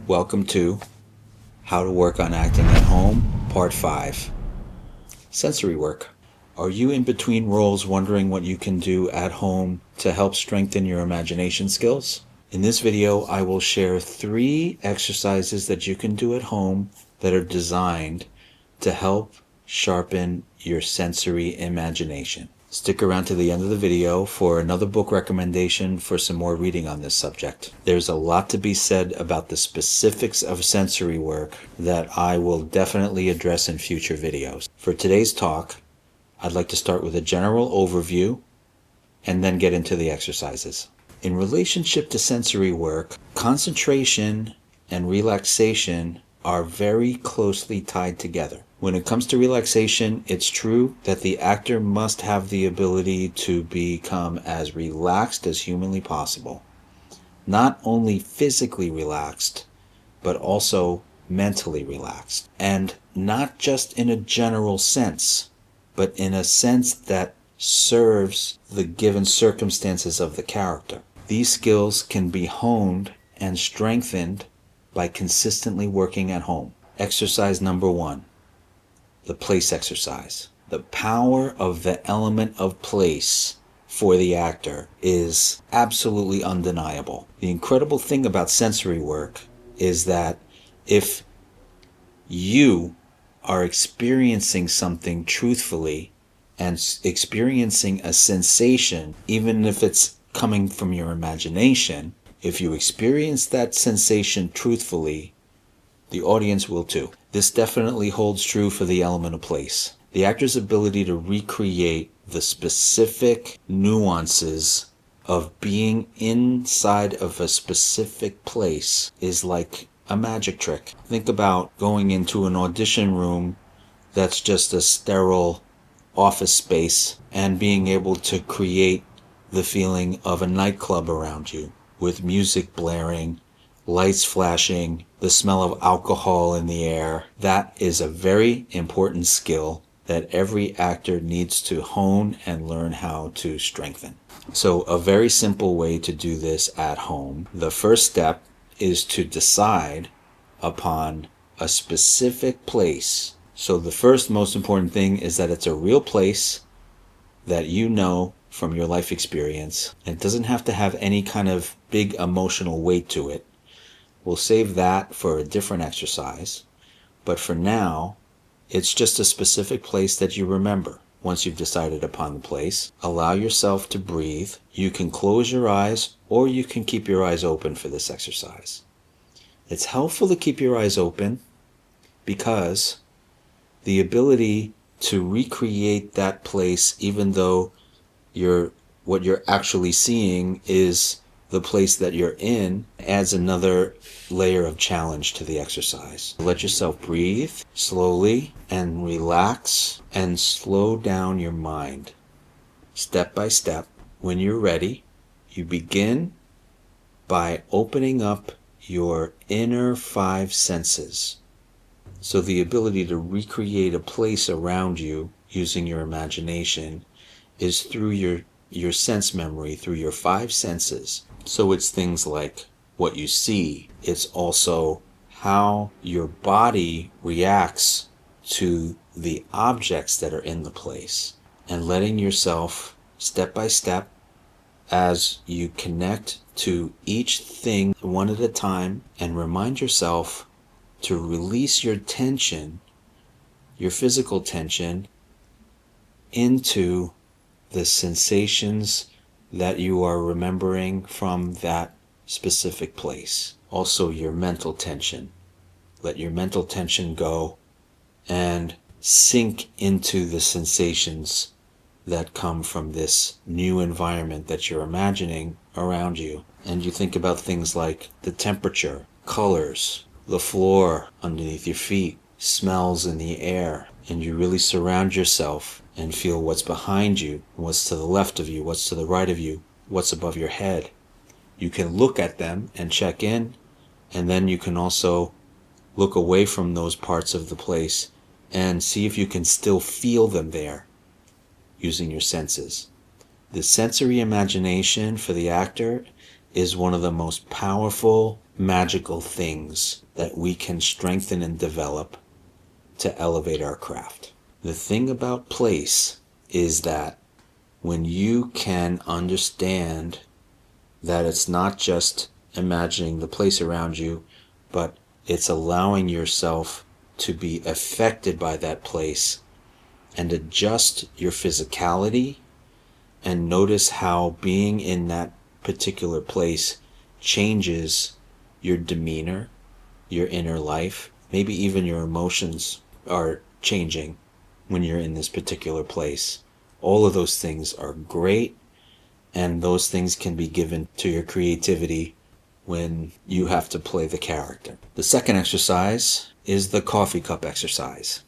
Welcome to How to Work on Acting at Home, Part 5. Sensory work. Are you in between roles wondering what you can do at home to help strengthen your imagination skills? In this video, I will share 3 exercises that you can do at home that are designed to help sharpen your sensory imagination. Stick around to the end of the video for another book recommendation for some more reading on this subject. There's a lot to be said about the specifics of sensory work that I will definitely address in future videos. For today's talk, I'd like to start with a general overview and then get into the exercises. In relationship to sensory work, concentration and relaxation are very closely tied together. When it comes to relaxation, it's true that the actor must have the ability to become as relaxed as humanly possible. Not only physically relaxed, but also mentally relaxed. And not just in a general sense, but in a sense that serves the given circumstances of the character. These skills can be honed and strengthened by consistently working at home. Exercise number 1. The place exercise. The power of the element of place for the actor is absolutely undeniable. The incredible thing about sensory work is that if you are experiencing something truthfully and experiencing a sensation, even if it's coming from your imagination, if you experience that sensation truthfully, the audience will too. This definitely holds true for the element of place. The actor's ability to recreate the specific nuances of being inside of a specific place is like a magic trick. Think about going into an audition room that's just a sterile office space and being able to create the feeling of a nightclub around you with music blaring, lights flashing, the smell of alcohol in the air. That is a very important skill that every actor needs to hone and learn how to strengthen. So a very simple way to do this at home. The first step is to decide upon a specific place. So the first most important thing is that it's a real place that you know from your life experience. It doesn't have to have any kind of big emotional weight to it. We'll save that for a different exercise. But for now, it's just a specific place that you remember. Once you've decided upon the place, allow yourself to breathe. You can close your eyes or you can keep your eyes open for this exercise. It's helpful to keep your eyes open because the ability to recreate that place, even though what you're actually seeing is the place that you're in, adds another layer of challenge to the exercise. Let yourself breathe slowly and relax and slow down your mind. Step by step, when you're ready, you begin by opening up your inner 5 senses. So the ability to recreate a place around you using your imagination is through your sense memory, through your 5 senses. So it's things like what you see. It's also how your body reacts to the objects that are in the place. And letting yourself, step by step, as you connect to each thing one at a time, and remind yourself to release your tension, your physical tension, into the sensations that you are remembering from that specific place. Also your mental tension. Let your mental tension go and sink into the sensations that come from this new environment that you're imagining around you. And you think about things like the temperature, colors, the floor underneath your feet, smells in the air, and you really surround yourself and feel what's behind you, what's to the left of you, what's to the right of you, what's above your head. You can look at them and check in, and then you can also look away from those parts of the place and see if you can still feel them there using your senses. The sensory imagination for the actor is one of the most powerful magical things that we can strengthen and develop to elevate our craft. The thing about place is that when you can understand that it's not just imagining the place around you, but it's allowing yourself to be affected by that place and adjust your physicality and notice how being in that particular place changes your demeanor, your inner life, maybe even your emotions are changing when you're in this particular place. All of those things are great, and those things can be given to your creativity when you have to play the character. The second exercise is the coffee cup exercise.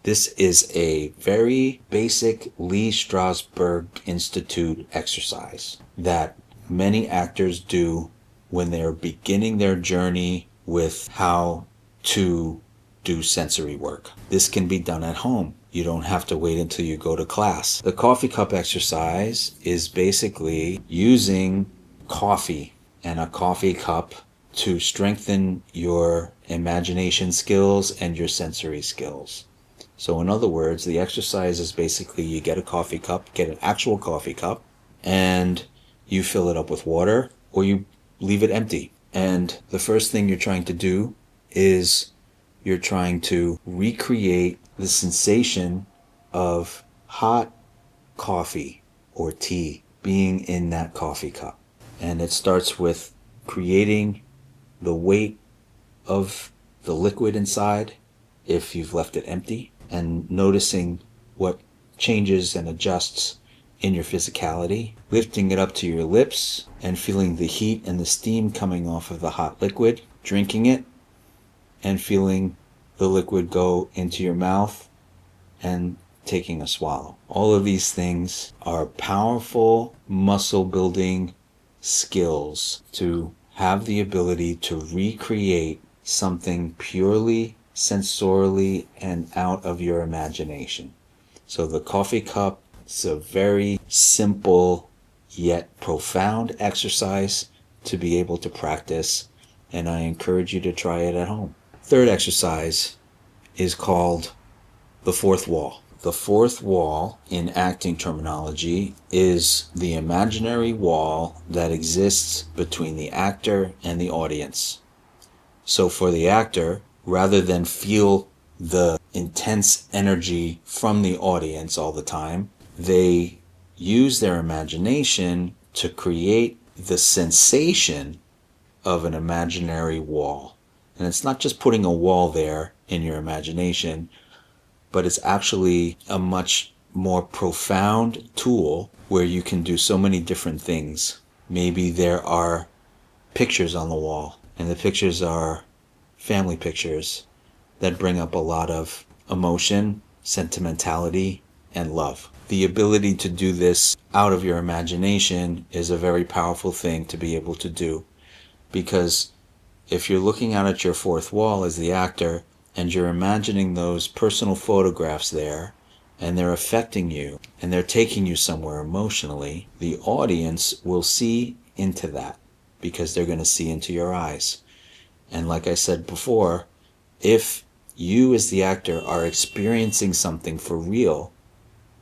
This is a very basic Lee Strasberg Institute exercise that many actors do when they're beginning their journey with how to do sensory work. This can be done at home. You don't have to wait until you go to class. The coffee cup exercise is basically using coffee and a coffee cup to strengthen your imagination skills and your sensory skills. So in other words, the exercise is basically you get a coffee cup, get an actual coffee cup, and you fill it up with water or you leave it empty. And the first thing you're trying to do is you're trying to recreate the sensation of hot coffee or tea being in that coffee cup. And it starts with creating the weight of the liquid inside if you've left it empty, and noticing what changes and adjusts in your physicality, lifting it up to your lips and feeling the heat and the steam coming off of the hot liquid, drinking it and feeling the liquid go into your mouth and taking a swallow. All of these things are powerful muscle building skills to have the ability to recreate something purely sensorially and out of your imagination. So the coffee cup is a very simple yet profound exercise to be able to practice, and I encourage you to try it at home. Third exercise is called the fourth wall. The fourth wall, in acting terminology, is the imaginary wall that exists between the actor and the audience. So for the actor, rather than feel the intense energy from the audience all the time, they use their imagination to create the sensation of an imaginary wall. And it's not just putting a wall there in your imagination, but it's actually a much more profound tool where you can do so many different things. Maybe there are pictures on the wall, and the pictures are family pictures that bring up a lot of emotion, sentimentality, and love. The ability to do this out of your imagination is a very powerful thing to be able to do, because if you're looking out at your fourth wall as the actor and you're imagining those personal photographs there and they're affecting you and they're taking you somewhere emotionally, the audience will see into that because they're going to see into your eyes. And like I said before, if you as the actor are experiencing something for real,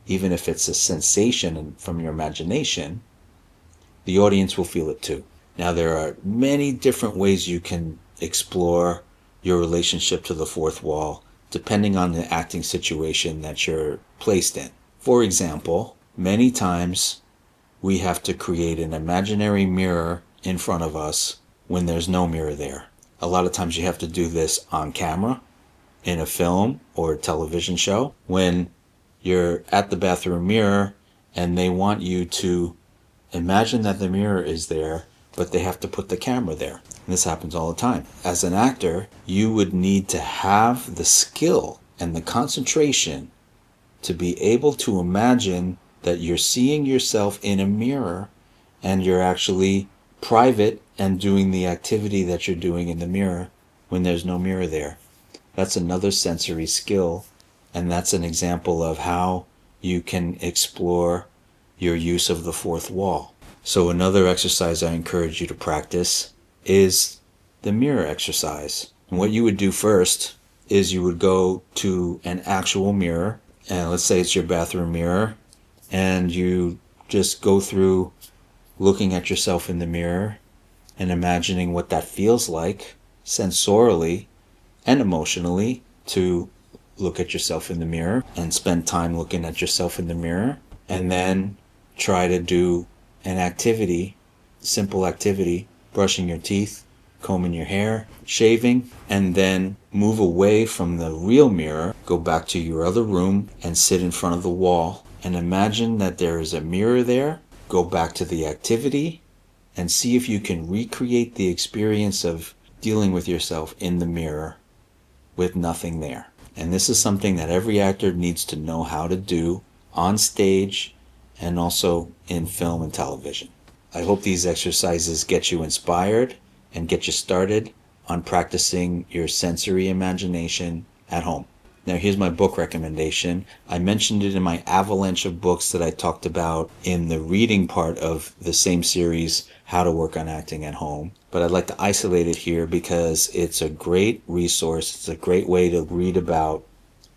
even if it's a sensation from your imagination, the audience will feel it too. Now, there are many different ways you can explore your relationship to the fourth wall, depending on the acting situation that you're placed in. For example, many times we have to create an imaginary mirror in front of us when there's no mirror there. A lot of times you have to do this on camera, in a film or a television show, when you're at the bathroom mirror and they want you to imagine that the mirror is there, but they have to put the camera there. And this happens all the time. As an actor, you would need to have the skill and the concentration to be able to imagine that you're seeing yourself in a mirror and you're actually private and doing the activity that you're doing in the mirror when there's no mirror there. That's another sensory skill, and that's an example of how you can explore your use of the fourth wall. So another exercise I encourage you to practice is the mirror exercise. And what you would do first is you would go to an actual mirror, and let's say it's your bathroom mirror, and you just go through looking at yourself in the mirror and imagining what that feels like sensorially and emotionally to look at yourself in the mirror and spend time looking at yourself in the mirror. And then try to do an activity, simple activity, brushing your teeth, combing your hair, shaving, and then move away from the real mirror, go back to your other room and sit in front of the wall and imagine that there is a mirror there. Go back to the activity and see if you can recreate the experience of dealing with yourself in the mirror with nothing there. And this is something that every actor needs to know how to do on stage and also in film and television. I hope these exercises get you inspired and get you started on practicing your sensory imagination at home. Now here's my book recommendation. I mentioned it in my avalanche of books that I talked about in the reading part of the same series, How to Work on Acting at Home. But I'd like to isolate it here because it's a great resource. It's a great way to read about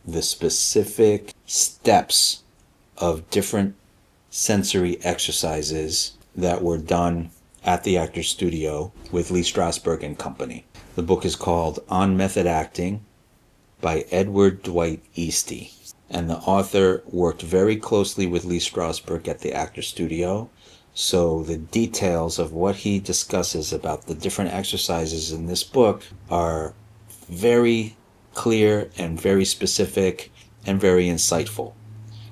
the specific steps of different sensory exercises that were done at the Actors Studio with Lee Strasberg and company. The book is called On Method Acting by Edward Dwight Easty. And the author worked very closely with Lee Strasberg at the Actors Studio. So the details of what he discusses about the different exercises in this book are very clear and very specific and very insightful.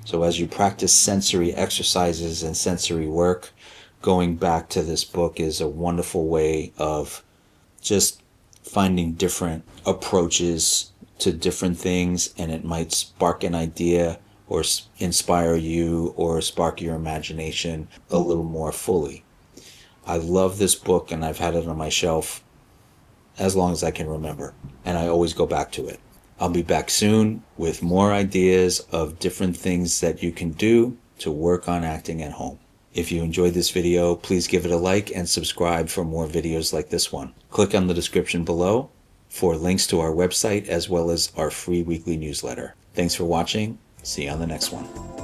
So as you practice sensory exercises and sensory work, going back to this book is a wonderful way of just finding different approaches to different things, and it might spark an idea or inspire you or spark your imagination a little more fully. I love this book, and I've had it on my shelf as long as I can remember, and I always go back to it. I'll be back soon with more ideas of different things that you can do to work on acting at home. If you enjoyed this video, please give it a like and subscribe for more videos like this one. Click on the description below for links to our website as well as our free weekly newsletter. Thanks for watching. See you on the next one.